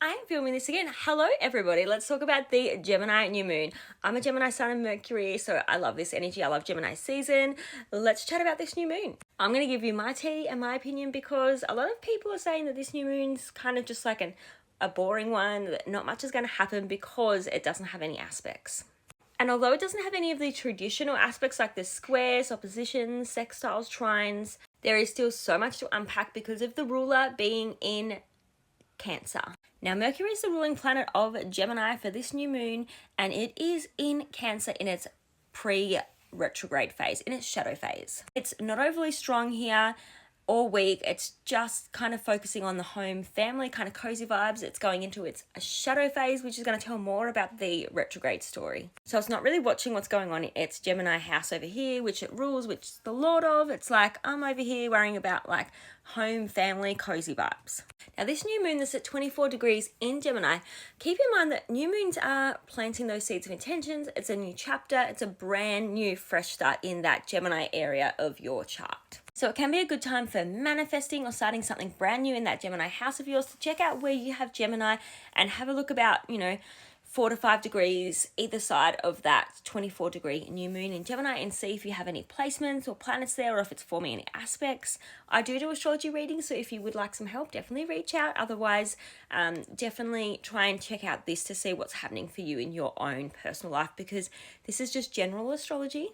I'm filming this again. Hello everybody, let's talk about the Gemini new moon. I'm a Gemini sun and Mercury, so I love this energy. I love Gemini season. Let's chat about this new moon. I'm going to give you my tea and my opinion because a lot of people are saying that this new moon's kind of just like a boring one, that not much is going to happen because it doesn't have any aspects. And although it doesn't have any of the traditional aspects like the squares, oppositions, sextiles, trines, there is still so much to unpack because of the ruler being in Cancer. Now, Mercury is the ruling planet of Gemini for this new moon, and it is in Cancer in its pre-retrograde phase, in its shadow phase. It's not overly strong here or weak. It's just kind of focusing on the home family, kind of cozy vibes. It's going into its shadow phase, which is going to tell more about the retrograde story. So it's not really watching what's going on in its Gemini house over here, which it rules, which is the lord of. It's like, I'm over here worrying about like home family cozy vibes. Now this new moon that's at 24 degrees in Gemini, keep in mind that new moons are planting those seeds of intentions. It's a new chapter. It's a brand new fresh start in that Gemini area of your chart. So it can be a good time for manifesting or starting something brand new in that Gemini house of yours. To check out where you have Gemini and have a look about, 4 to 5 degrees either side of that 24 degree new moon in Gemini and see if you have any placements or planets there or if it's forming any aspects. I do astrology readings, so if you would like some help, definitely reach out. Otherwise, definitely try and check out this to see what's happening for you in your own personal life, because this is just general astrology.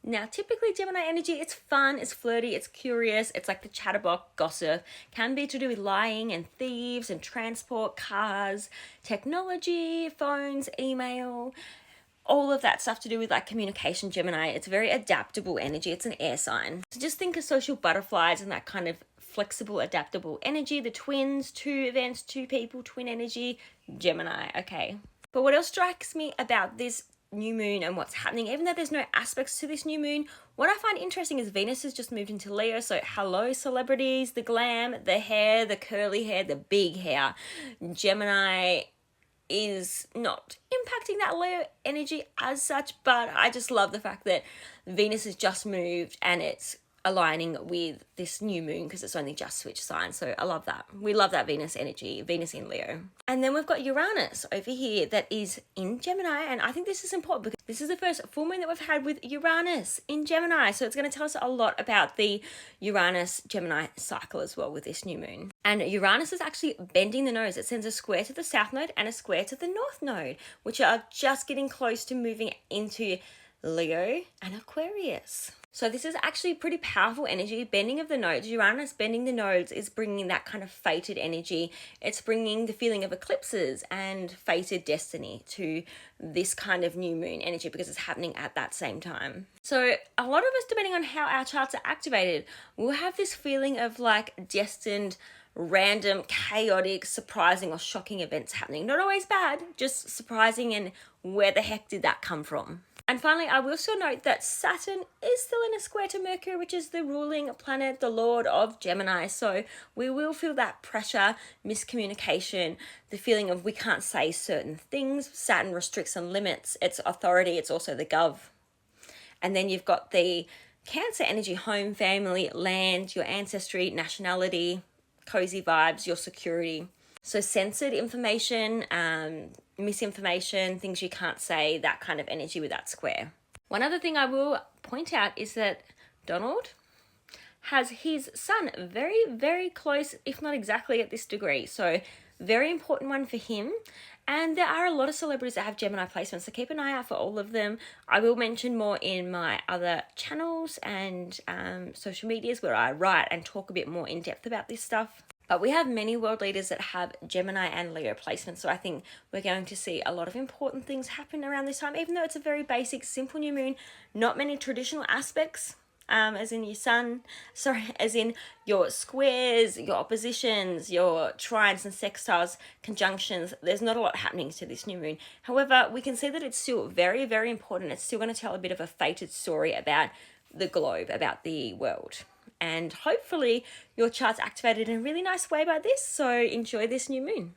Now, typically Gemini energy, it's fun, it's flirty, it's curious, it's like the chatterbox gossip, can be to do with lying and thieves and transport, cars, technology, phones, email, all of that stuff to do with like communication. Gemini, it's very adaptable energy. It's an air sign. So just think of social butterflies and that kind of flexible, adaptable energy. The twins, two events, two people, twin energy, Gemini, okay. But what else strikes me about this new moon and what's happening, even though there's no aspects to this new moon, what I find interesting is Venus has just moved into Leo. So hello celebrities, the glam, the hair, the curly hair, the big hair. Gemini is not impacting that Leo energy as such, but I just love the fact that Venus has just moved and it's aligning with this new moon because it's only just switched signs. So I love that. We love that Venus energy, Venus in Leo. And then we've got Uranus over here that is in Gemini. And I think this is important because this is the first full moon that we've had with Uranus in Gemini. So it's going to tell us a lot about the Uranus-Gemini cycle as well with this new moon. And Uranus is actually bending the nose. It sends a square to the south node and a square to the north node, which are just getting close to moving into Leo and Aquarius. So this is actually pretty powerful energy, bending of the nodes. Uranus bending the nodes is bringing that kind of fated energy. It's bringing the feeling of eclipses and fated destiny to this kind of new moon energy because it's happening at that same time. So a lot of us, depending on how our charts are activated, will have this feeling of like destined, random, chaotic, surprising or shocking events happening. Not always bad, just surprising, and where the heck did that come from? And finally, I will still note that Saturn is still in a square to Mercury, which is the ruling planet, the lord of Gemini. So we will feel that pressure, miscommunication, the feeling of we can't say certain things. Saturn restricts and limits its authority. It's also the gov. And then you've got the Cancer energy, home, family, land, your ancestry, nationality, cozy vibes, your security. So censored information, misinformation, things you can't say, that kind of energy with that square. One other thing I will point out is that Donald has his sun very, very close, if not exactly at this degree. So very important one for him. And there are a lot of celebrities that have Gemini placements, so keep an eye out for all of them. I will mention more in my other channels and social medias where I write and talk a bit more in depth about this stuff. But we have many world leaders that have Gemini and Leo placements, so I think we're going to see a lot of important things happen around this time, even though it's a very basic, simple new moon. Not many traditional aspects, as in your sun, as in your squares, your oppositions, your trines and sextiles, conjunctions. There's not a lot happening to this new moon. However, we can see that it's still very, very important. It's still going to tell a bit of a fated story about the globe, about the world. And hopefully your chart's activated in a really nice way by this. So enjoy this new moon.